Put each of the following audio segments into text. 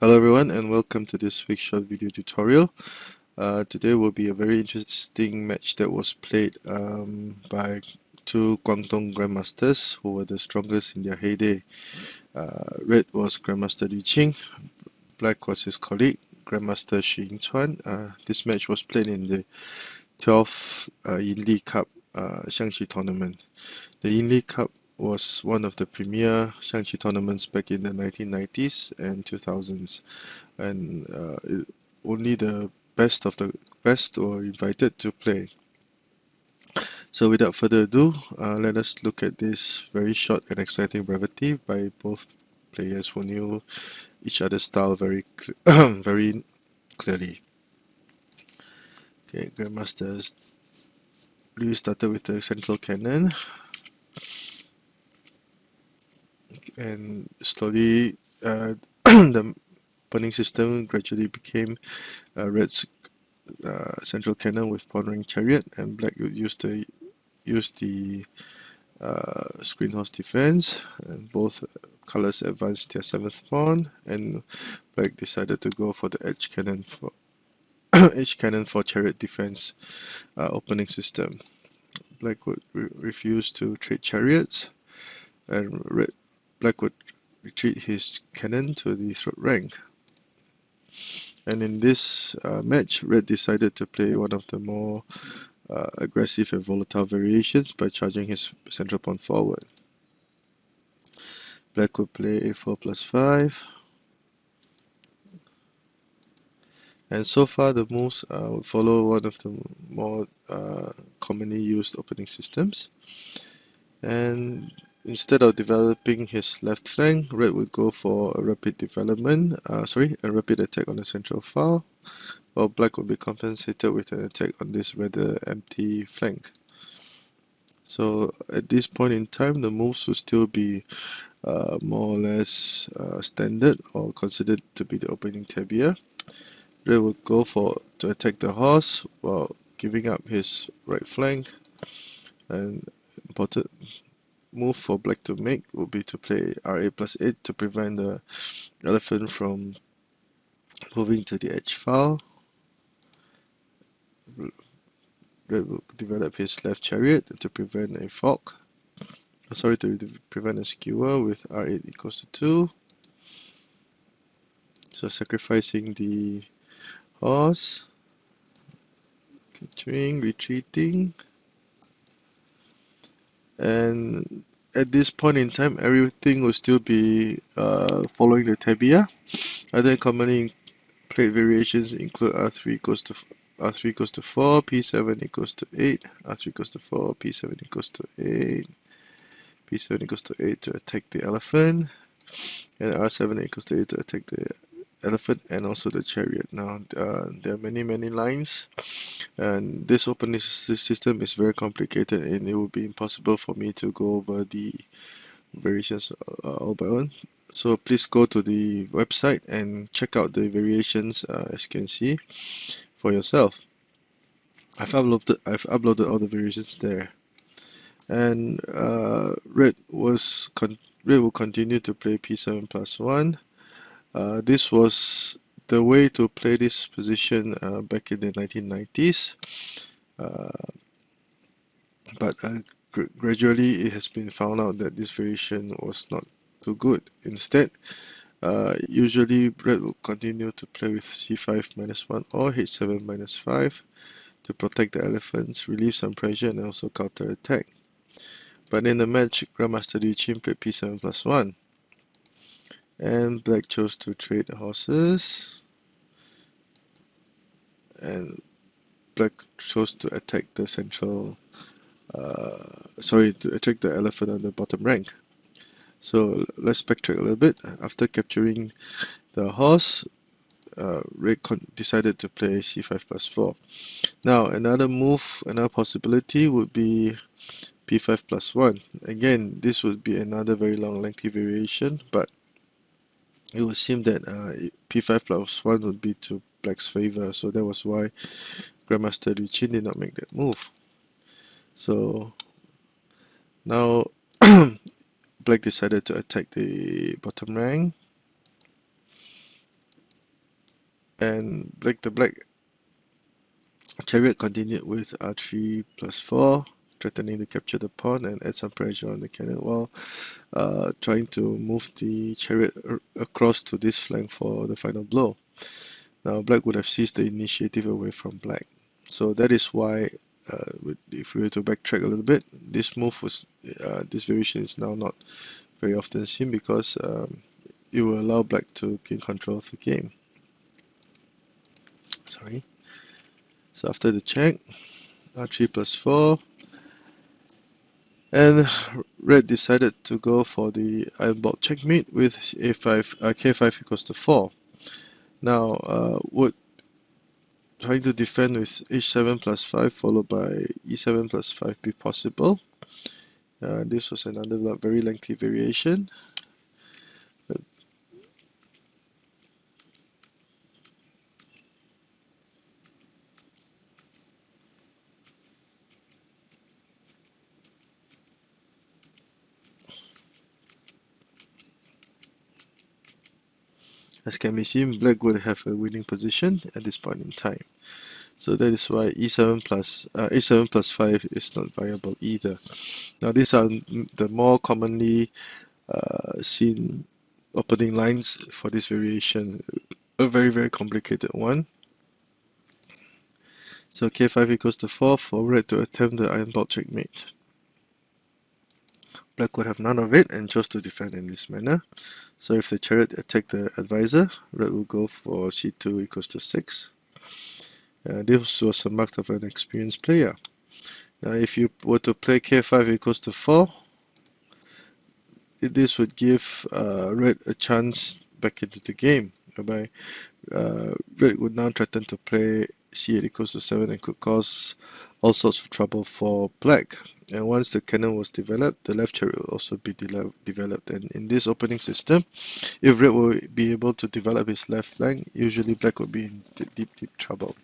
Hello everyone and welcome to this week's short video tutorial. Today will be a very interesting match that was played by two Guangdong grandmasters who were the strongest in their heyday. Red was Grandmaster Lv Qin, black was his colleague Grandmaster Xu Yinchuan. This match was played in the 12th Yinli Cup Xiangqi tournament. The Yinli Cup was one of the premier Xiangqi tournaments back in the 1990s and 2000s, and only the best of the best were invited to play. So without further ado, let us look at this very short and exciting brevity by both players who knew each other's style very very clearly. Okay, Grandmasters Blue started with the central cannon, and slowly the punning system gradually became Red's central cannon with pawn rank Chariot, and black would use the screen horse defense, and both colors advanced their 7th pawn, and black decided to go for the edge cannon for edge cannon for Chariot defense opening system. Black would refuse to trade chariots, and black would retreat his cannon to the third rank. And in this match, red decided to play one of the more aggressive and volatile variations by charging his central pawn forward. Black would play a4+5, and so far the moves would follow one of the more commonly used opening systems. And instead of developing his left flank, red would go for a rapid development, a rapid attack on the central file, while black would be compensated with an attack on this rather empty flank. So at this point in time, the moves will still be more or less standard or considered to be the opening tabia. Red will go to attack the horse while giving up his right flank. And important move for black to make will be to play Ra+8 to prevent the elephant from moving to the edge file. Red will develop his left chariot to prevent a fork. To prevent a skewer with R8 equals to 2. So sacrificing the horse, capturing, retreating, and at this point in time, everything will still be following the tabia. Other commonly played variations include R3 equals to 4, P7 equals to 8, R3 equals to 4, P7 equals to 8, P7 equals to 8 to attack the elephant, and R7 equals to 8 to attack the elephant and also the chariot. Now there are many lines, and this opening system is very complicated, and it would be impossible for me to go over the variations all by one. So please go to the website and check out the variations as you can see for yourself. I've uploaded all the variations there, and red will continue to play P7+1. This was the way to play this position back in the 1990s, but gradually it has been found out that this variation was not too good. Instead, usually red will continue to play with C5-1 or H7-5 to protect the elephants, relieve some pressure, and also counter attack. But in the match, Grandmaster Lv Qin played P7+1, and black chose to trade horses, and black chose to attack the central to attack the elephant on the bottom rank. So let's backtrack a little bit. After capturing the horse, red decided to play C5+4. Now another possibility would be P5+1. Again, this would be another very long lengthy variation, but it would seem that P5+1 would be to black's favor, so that was why Grandmaster Lv Qin did not make that move. So now black decided to attack the bottom rank, And the black Chariot continued with R3 plus 4, threatening to capture the pawn and add some pressure on the cannon while trying to move the Chariot across to this flank for the final blow. Now black would have seized the initiative away from black. So that is why, if we were to backtrack a little bit, this move was, this variation is now not very often seen because it will allow black to gain control of the game. Sorry. So after the check, R3 plus 4, and red decided to go for the iron ball checkmate with A5, K5 equals to 4. Now, would trying to defend with H7 plus 5 followed by E7 plus 5 be possible? This was another very lengthy variation. As can be seen, black would have a winning position at this point in time. So that is why E7 plus H7 plus 5 is not viable either. Now these are the more commonly seen opening lines for this variation. A very, very complicated one. So K5 equals to 4 for red to attempt the iron ball checkmate. Black would have none of it and chose to defend in this manner. So if the chariot attacked the advisor, red will go for C2 equals to 6. This was a mark of an experienced player. Now if you were to play K5 equals to 4, this would give red a chance back into the game, whereby red would now threaten to play C8 equals to 7 and could cause all sorts of trouble for black. And once the cannon was developed, the left chariot will also be developed. And in this opening system, if red will be able to develop his left flank, usually black will be in deep, deep trouble.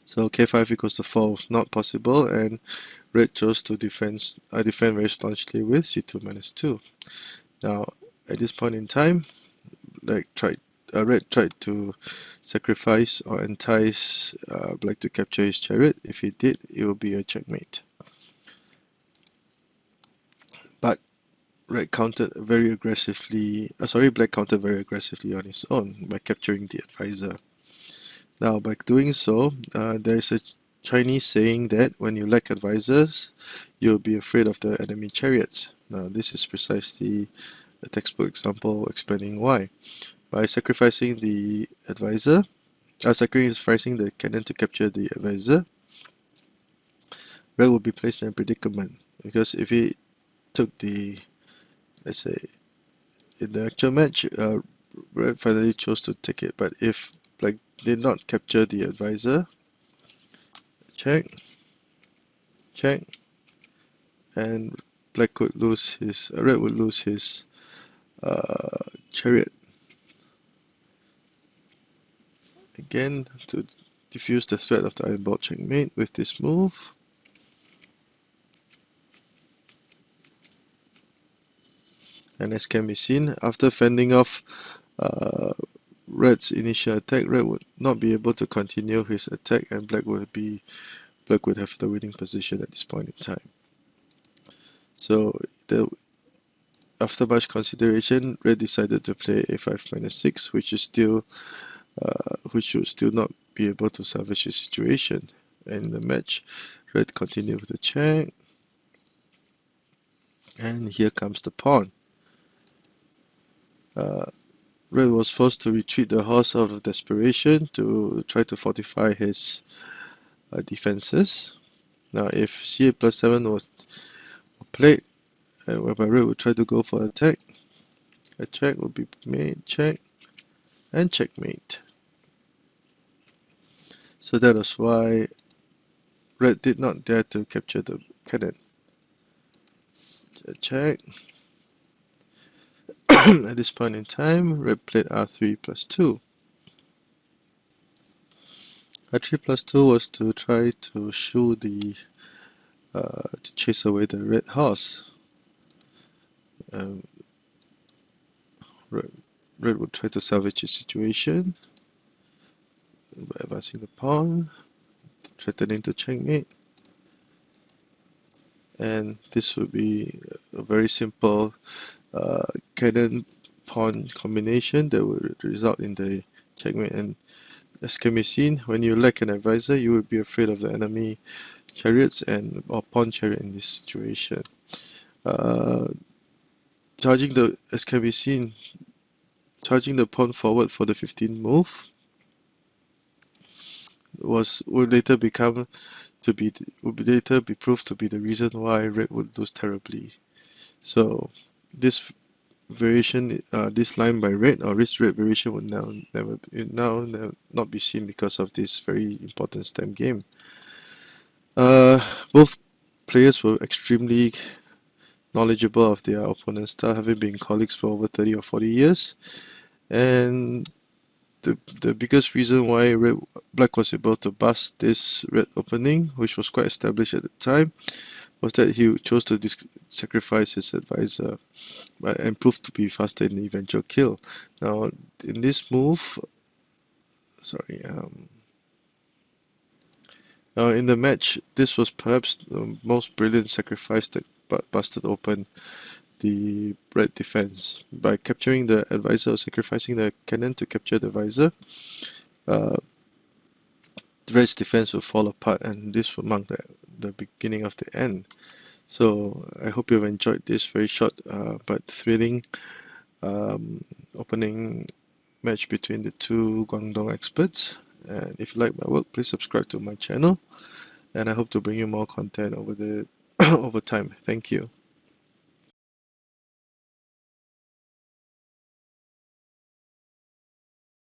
So K5 equals to 4 was not possible, and red chose to defend very staunchly with C2 minus 2. Now, at this point in time, red tried to sacrifice or entice black to capture his chariot. If he did, it will be a checkmate. But black countered very aggressively on his own by capturing the advisor. Now, by doing so, there is a Chinese saying that when you lack advisors, you'll be afraid of the enemy chariots. Now, this is precisely a textbook example explaining why. By sacrificing the advisor, sacrificing the cannon to capture the advisor, red will be placed in a predicament, because if he took the, let's say, in the actual match, red finally chose to take it, but if black did not capture the advisor, check, and black could lose his, red would lose his chariot. Again, to diffuse the threat of the iron ball checkmate with this move. And as can be seen, after fending off red's initial attack, red would not be able to continue his attack, and black would have the winning position at this point in time. So after much consideration, red decided to play a5 minus 6, which should still not be able to salvage the situation. And in the match, red continued with the check, and here comes the pawn. Red was forced to retreat the horse out of desperation to try to fortify his defenses. Now, if C8 plus 7 was played, whereby red would try to go for attack, a check would be made, check, and checkmate. So that is why red did not dare to capture the cannon. Check. At this point in time, red played R3 plus 2. R3 plus 2 was to try to shoe the to chase away the red horse. Red would try to salvage the situation. by advancing the pawn, threatening to checkmate. And this would be a very simple cannon pawn combination that would result in the checkmate. And as can be seen, when you lack an advisor, you would be afraid of the enemy chariots or pawn chariot in this situation. Charging the, as can be seen, charging the pawn forward for the 15th move would later be proved to be the reason why red would lose terribly. So this variation, this line by red or risk red variation would now not be seen because of this very important stem game. Both players were extremely knowledgeable of their opponent's style, having been colleagues for over 30 or 40 years. And the biggest reason why Black was able to bust this red opening, which was quite established at the time, was that he chose to sacrifice his advisor and proved to be faster in the eventual kill. Now, in this move, now in the match, this was perhaps the most brilliant sacrifice that busted open the red defense. By capturing the advisor or sacrificing the cannon to capture the advisor, the red's defense will fall apart, and this will mark the beginning of the end. So I hope you've enjoyed this very short but thrilling opening match between the two Guangdong experts. And if you like my work, please subscribe to my channel, and I hope to bring you more content over time. Thank you.